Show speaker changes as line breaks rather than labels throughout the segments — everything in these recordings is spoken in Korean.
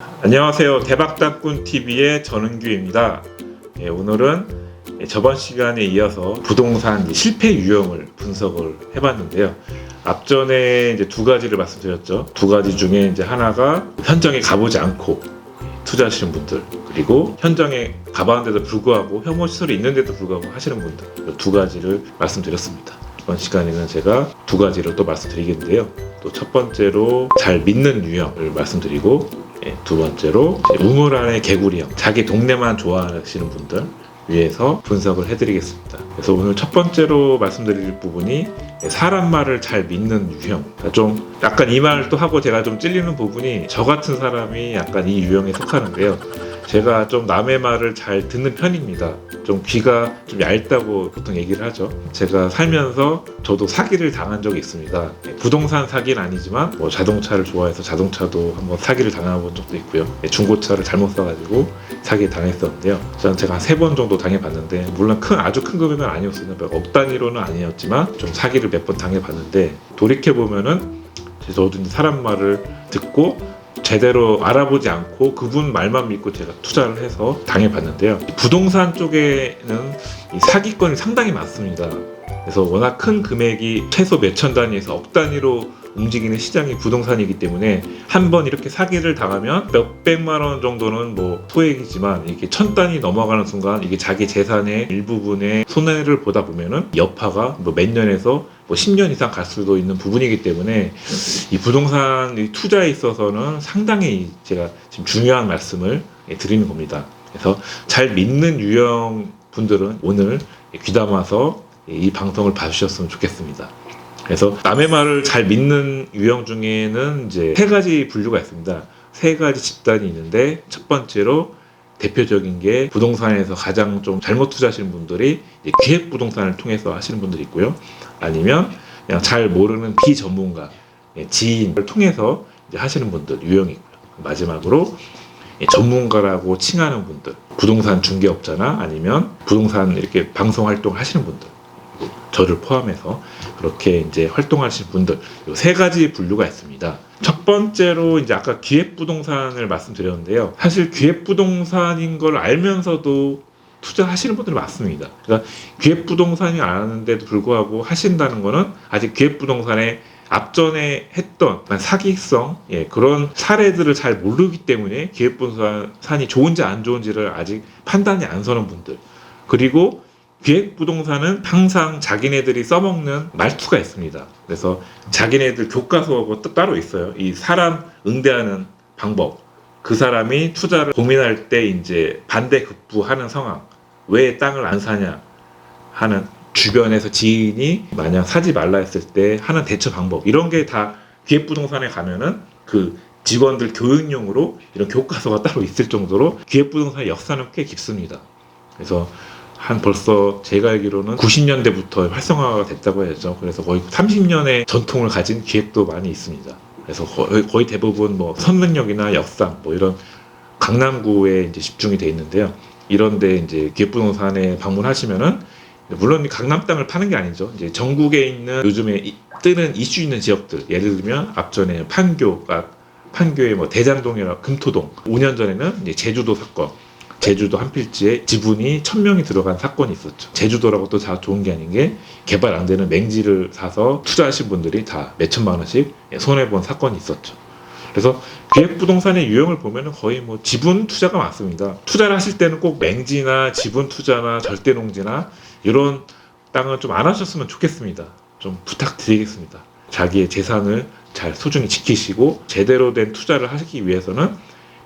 안녕하세요. 대박땅꾼TV의 전은규입니다. 오늘은 저번 시간에 이어서 부동산 실패 유형을 분석을 해봤는데요. 앞전에 이제 두 가지를 말씀드렸죠. 두 가지 중에 이제 하나가 현장에 가보지 않고 투자하시는 분들, 그리고 현장에 가봤는데도 불구하고 혐오 시설이 있는데도 불구하고 하시는 분들, 이 두 가지를 말씀드렸습니다. 이번 시간에는 제가 두 가지를 또 말씀드리겠는데요. 또 첫 번째로 잘 믿는 유형을 말씀드리고, 두 번째로 우물 안의 개구리형, 자기 동네만 좋아하시는 분들 위해서 분석을 해드리겠습니다. 그래서 오늘 첫 번째로 말씀드릴 부분이 사람 말을 잘 믿는 유형. 좀 약간 이 말을 또 하고 제가 좀 찔리는 부분이, 저 같은 사람이 약간 이 유형에 속하는데요. 제가 좀 남의 말을 잘 듣는 편입니다. 좀 귀가 좀 얇다고 보통 얘기를 하죠. 제가 살면서 저도 사기를 당한 적이 있습니다. 부동산 사기는 아니지만 뭐 자동차를 좋아해서 자동차도 한번 사기를 당해본 적도 있고요. 중고차를 잘못 사가지고 사기 당했었는데요. 제가 한 3번 정도 당해봤는데, 물론 아주 큰 금액은 아니었어요. 억 단위로는 아니었지만 좀 사기를 몇 번 당해봤는데, 돌이켜보면은 저도 사람 말을 듣고 제대로 알아보지 않고 그분 말만 믿고 제가 투자를 해서 당해봤는데요. 부동산 쪽에는 이 사기건이 상당히 많습니다. 그래서 워낙 큰 금액이 최소 몇천 단위에서 억 단위로 움직이는 시장이 부동산이기 때문에 한 번 이렇게 사기를 당하면 몇백만 원 정도는 뭐 소액이지만, 이렇게 천 단위 넘어가는 순간 이게 자기 재산의 일부분에 손해를 보다 보면은 여파가 뭐 몇 년에서 뭐 10년 이상 갈 수도 있는 부분이기 때문에, 이 부동산 투자에 있어서는 상당히 제가 지금 중요한 말씀을 드리는 겁니다. 그래서 잘 믿는 유형 분들은 오늘 귀담아서 이 방송을 봐주셨으면 좋겠습니다. 그래서 남의 말을 잘 믿는 유형 중에는 이제 3가지 분류가 있습니다. 3가지 집단이 있는데, 첫 번째로 대표적인 게 부동산에서 가장 좀 잘못 투자하시는 분들이 기획부동산을 통해서 하시는 분들이 있고요. 아니면 그냥 잘 모르는 비전문가, 지인을 통해서 이제 하시는 분들 유형이 있고요. 마지막으로 전문가라고 칭하는 분들, 부동산 중개업자나 아니면 부동산 이렇게 방송 활동을 하시는 분들, 저를 포함해서 그렇게 이제 활동하시는 분들, 이 3가지 분류가 있습니다. 첫 번째로 이제 아까 기획부동산을 말씀드렸는데요. 사실 기획부동산인 걸 알면서도 투자하시는 분들이 많습니다. 그러니까 기획부동산이 아는데도 불구하고 하신다는 거는 아직 기획부동산에 앞전에 했던 사기성, 그런 사례들을 잘 모르기 때문에 기획부동산이 좋은지 안 좋은지를 아직 판단이 안 서는 분들, 그리고 기획부동산은 항상 자기네들이 써먹는 말투가 있습니다. 그래서 자기네들 교과서가 따로 있어요. 이 사람 응대하는 방법, 그 사람이 투자를 고민할 때 이제 반대급부하는 상황, 왜 땅을 안 사냐 하는, 주변에서 지인이 만약 사지 말라 했을 때 하는 대처 방법, 이런 게 다 기획부동산에 가면은 그 직원들 교육용으로 이런 교과서가 따로 있을 정도로 기획부동산의 역사는 꽤 깊습니다. 그래서 벌써 제가 알기로는 90년대부터 활성화가 됐다고 해야죠. 그래서 거의 30년의 전통을 가진 기획도 많이 있습니다. 그래서 거의 대부분 뭐 선릉역이나 역삼 뭐 이런 강남구에 이제 집중이 돼 있는데요. 이런데 이제 기획부동산에 방문하시면은, 물론 강남 땅을 파는 게 아니죠. 이제 전국에 있는 요즘에 뜨는 이슈 있는 지역들, 예를 들면 앞전에 판교의 뭐 대장동이나 금토동, 5년 전에는 이제 제주도 사건, 제주도 한 필지에 지분이 1000명이 들어간 사건이 있었죠. 제주도라고 또 다 좋은 게 아닌 게, 개발 안 되는 맹지를 사서 투자하신 분들이 다 몇천만 원씩 손해본 사건이 있었죠. 그래서 기획부동산의 유형을 보면 거의 뭐 지분 투자가 많습니다. 투자를 하실 때는 꼭 맹지나 지분 투자나 절대농지나 이런 땅은 좀 안 하셨으면 좋겠습니다. 좀 부탁드리겠습니다. 자기의 재산을 잘 소중히 지키시고 제대로 된 투자를 하시기 위해서는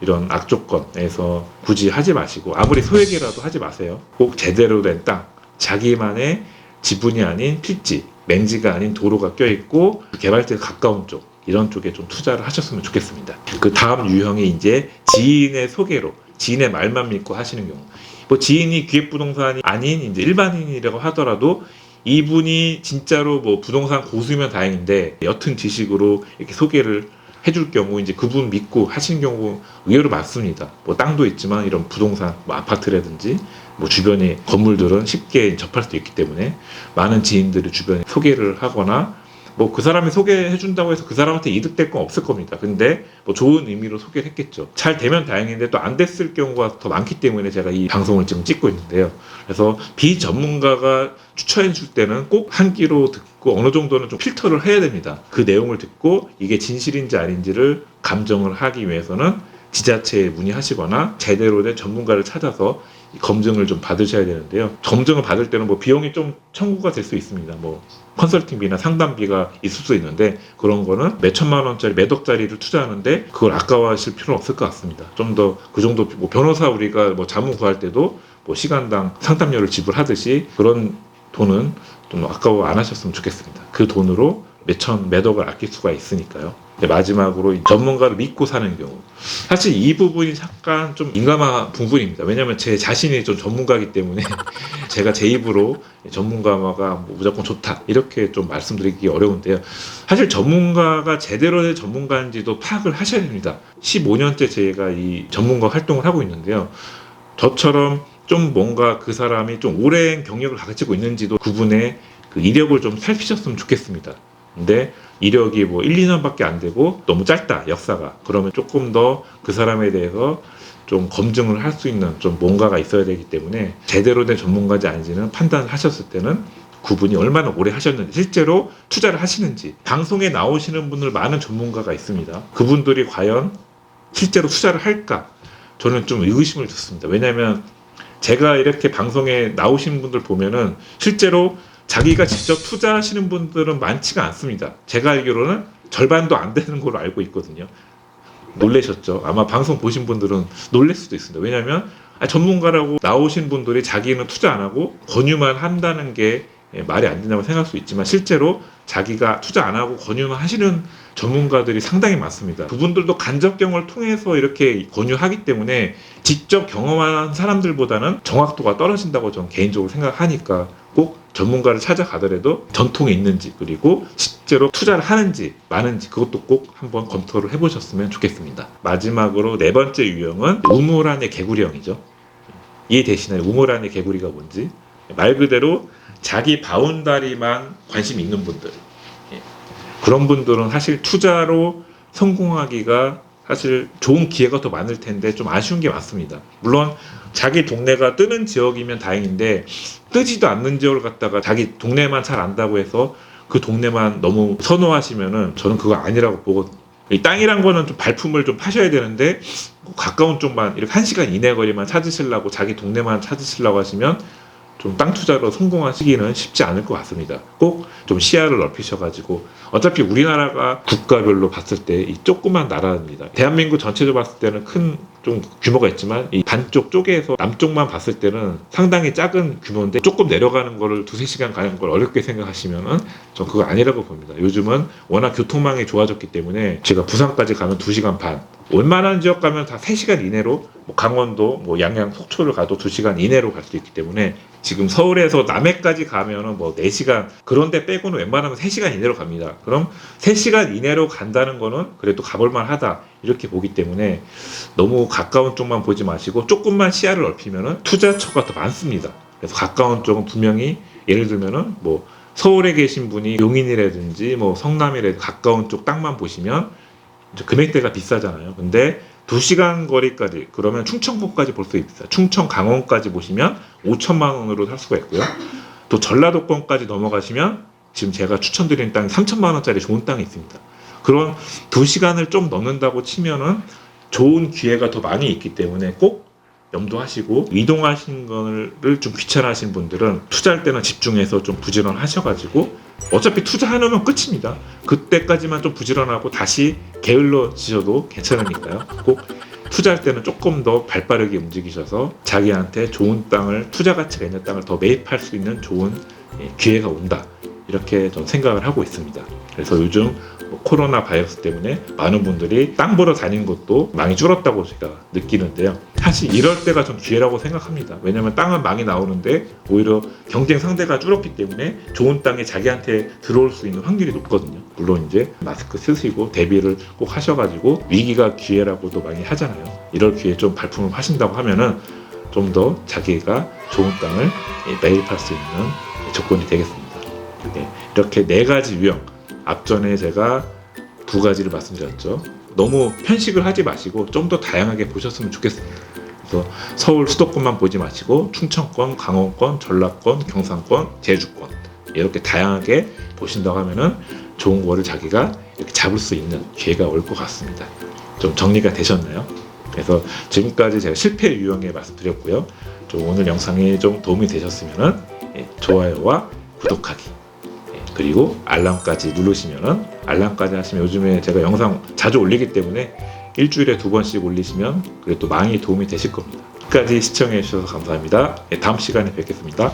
이런 악조건에서 굳이 하지 마시고, 아무리 소액이라도 하지 마세요. 꼭 제대로 된 땅, 자기만의 지분이 아닌 필지, 맹지가 아닌 도로가 껴있고 개발지에 가까운 쪽, 이런 쪽에 좀 투자를 하셨으면 좋겠습니다. 그 다음 유형이 이제 지인의 소개로, 지인의 말만 믿고 하시는 경우. 뭐 지인이 기획부동산이 아닌 이제 일반인이라고 하더라도 이분이 진짜로 뭐 부동산 고수면 다행인데, 옅은 지식으로 이렇게 소개를 해줄 경우 이제 그분 믿고 하시는 경우 의외로 많습니다. 뭐 땅도 있지만 이런 부동산, 뭐 아파트라든지 뭐 주변의 건물들은 쉽게 접할 수 있기 때문에 많은 지인들이 주변에 소개를 하거나 뭐 그 사람이 소개해준다고 해서 그 사람한테 이득될 건 없을 겁니다. 근데 뭐 좋은 의미로 소개를 했겠죠. 잘 되면 다행인데 또 안 됐을 경우가 더 많기 때문에 제가 이 방송을 지금 찍고 있는데요. 그래서 비전문가가 추천해 줄 때는 꼭 한 귀로 듣고 어느 정도는 좀 필터를 해야 됩니다. 그 내용을 듣고 이게 진실인지 아닌지를 감정을 하기 위해서는 지자체에 문의하시거나 제대로 된 전문가를 찾아서 검증을 좀 받으셔야 되는데요. 검증을 받을 때는 뭐 비용이 좀 청구가 될 수 있습니다. 뭐 컨설팅비나 상담비가 있을 수 있는데 그런 거는 몇 천만 원짜리 몇 억짜리를 투자하는데 그걸 아까워하실 필요는 없을 것 같습니다. 좀 더 그 정도 뭐 변호사 우리가 뭐 자문 구할 때도 뭐 시간당 상담료를 지불하듯이 그런 돈은 좀 아까워 안 하셨으면 좋겠습니다. 그 돈으로 몇 억을 아낄 수가 있으니까요. 마지막으로 전문가를 믿고 사는 경우, 사실 이 부분이 잠깐 좀 민감한 부분입니다. 왜냐하면 제 자신이 좀 전문가이기 때문에 제가 제 입으로 전문가가 뭐 무조건 좋다 이렇게 좀 말씀드리기 어려운데요. 사실 전문가가 제대로 된 전문가인지도 파악을 하셔야 됩니다. 15년째 제가 이 전문가 활동을 하고 있는데요. 저처럼 좀 뭔가 그 사람이 좀 오랜 경력을 가지고 있는지도 그분의 그 이력을 좀 살피셨으면 좋겠습니다. 근데 이력이 뭐 1, 2년밖에 안 되고 너무 짧다 역사가, 그러면 조금 더 그 사람에 대해서 좀 검증을 할 수 있는 좀 뭔가가 있어야 되기 때문에 제대로 된 전문가인지 아닌지는 판단을 하셨을 때는 그분이 얼마나 오래 하셨는지, 실제로 투자를 하시는지. 방송에 나오시는 분들 많은 전문가가 있습니다. 그분들이 과연 실제로 투자를 할까, 저는 좀 의구심을 뒀습니다. 왜냐하면 제가 이렇게 방송에 나오시는 분들 보면은 실제로 자기가 직접 투자하시는 분들은 많지가 않습니다. 제가 알기로는 절반도 안 되는 걸로 알고 있거든요. 놀라셨죠? 아마 방송 보신 분들은 놀랄 수도 있습니다. 왜냐하면 전문가라고 나오신 분들이 자기는 투자 안 하고 권유만 한다는 게 말이 안 된다고 생각할 수 있지만 실제로 자기가 투자 안 하고 권유만 하시는 전문가들이 상당히 많습니다. 그분들도 간접경을 통해서 이렇게 권유하기 때문에 직접 경험한 사람들보다는 정확도가 떨어진다고 저는 개인적으로 생각하니까 꼭 전문가를 찾아가더라도 전통이 있는지, 그리고 실제로 투자를 하는지 마는지 그것도 꼭 한번 검토를 해보셨으면 좋겠습니다. 마지막으로 네 번째 유형은 우물안의 개구리형이죠. 이해되시나요? 우물안의 개구리가 뭔지? 말 그대로 자기 바운다리만 관심 있는 분들, 그런 분들은 사실 투자로 성공하기가 사실 좋은 기회가 더 많을 텐데 좀 아쉬운 게 많습니다. 물론 자기 동네가 뜨는 지역이면 다행인데 뜨지도 않는 지역을 갖다가 자기 동네만 잘 안다고 해서 그 동네만 너무 선호하시면은 저는 그거 아니라고 보거든요. 이 땅이란 거는 좀 발품을 좀 파셔야 되는데 가까운 쪽만 이렇게 1시간 이내 거리만 찾으시려고 자기 동네만 찾으시려고 하시면 좀 땅 투자로 성공하시기는 쉽지 않을 것 같습니다. 꼭 좀 시야를 넓히셔가지고, 어차피 우리나라가 국가별로 봤을 때 이 조그만 나라입니다. 대한민국 전체적으로 봤을 때는 큰 좀 규모가 있지만 이 반쪽 쪼개서 남쪽만 봤을 때는 상당히 작은 규모인데 조금 내려가는 거를 2-3시간 가는 걸 어렵게 생각하시면은 전 그거 아니라고 봅니다. 요즘은 워낙 교통망이 좋아졌기 때문에 제가 부산까지 가면 2시간 반, 웬만한 지역 가면 다 3시간 이내로, 뭐 강원도, 뭐 양양, 속초를 가도 2시간 이내로 갈 수 있기 때문에 지금 서울에서 남해까지 가면은 뭐 4시간, 그런데 빼고는 웬만하면 3시간 이내로 갑니다. 그럼 3시간 이내로 간다는 거는 그래도 가볼만 하다 이렇게 보기 때문에 너무 가까운 쪽만 보지 마시고 조금만 시야를 넓히면은 투자처가 더 많습니다. 그래서 가까운 쪽은 분명히, 예를 들면은 뭐 서울에 계신 분이 용인이라든지 뭐 성남이라든지 가까운 쪽 땅만 보시면 금액대가 비싸잖아요. 근데 2시간 거리까지, 그러면 충청권까지 볼 수 있어요. 충청, 강원까지 보시면 5천만 원으로 살 수가 있고요. 또 전라도권까지 넘어가시면 지금 제가 추천드리는 땅이 3천만 원짜리 좋은 땅이 있습니다. 그런 2시간을 좀 넘는다고 치면은 좋은 기회가 더 많이 있기 때문에 꼭 염두하시고, 이동하시는 거를 좀 귀찮아하시는 분들은 투자할 때는 집중해서 좀 부지런하셔가지고, 어차피 투자해놓으면 끝입니다. 그때까지만 좀 부지런하고 다시 게을러지셔도 괜찮으니까요. 꼭 투자할 때는 조금 더 발빠르게 움직이셔서 자기한테 좋은 땅을, 투자 가치가 있는 땅을 더 매입할 수 있는 좋은 기회가 온다, 이렇게 좀 생각을 하고 있습니다. 그래서 요즘 뭐 코로나 바이러스 때문에 많은 분들이 땅 보러 다니는 것도 많이 줄었다고 제가 느끼는데요. 사실 이럴 때가 좀 기회라고 생각합니다. 왜냐하면 땅은 많이 나오는데 오히려 경쟁 상대가 줄었기 때문에 좋은 땅이 자기한테 들어올 수 있는 확률이 높거든요. 물론 이제 마스크 쓰시고 대비를 꼭 하셔가지고, 위기가 기회라고도 많이 하잖아요. 이럴 기회에 좀 발품을 하신다고 하면은 좀 더 자기가 좋은 땅을 매입할 수 있는 조건이 되겠습니다. 이렇게 4가지 유형, 앞전에 제가 두 가지를 말씀드렸죠. 너무 편식을 하지 마시고 좀 더 다양하게 보셨으면 좋겠습니다. 그래서 서울 수도권만 보지 마시고 충청권, 강원권, 전라권, 경상권, 제주권 이렇게 다양하게 보신다고 하면은 좋은 거를 자기가 이렇게 잡을 수 있는 기회가 올 것 같습니다. 좀 정리가 되셨나요? 그래서 지금까지 제가 실패 유형에 말씀드렸고요. 좀 오늘 영상이 좀 도움이 되셨으면은 좋아요와 구독하기 그리고 알람까지 누르시면은 알람까지 하시면 요즘에 제가 영상 자주 올리기 때문에 일주일에 2번씩 올리시면 그래도 많이 도움이 되실 겁니다. 끝까지 시청해 주셔서 감사합니다. 다음 시간에 뵙겠습니다.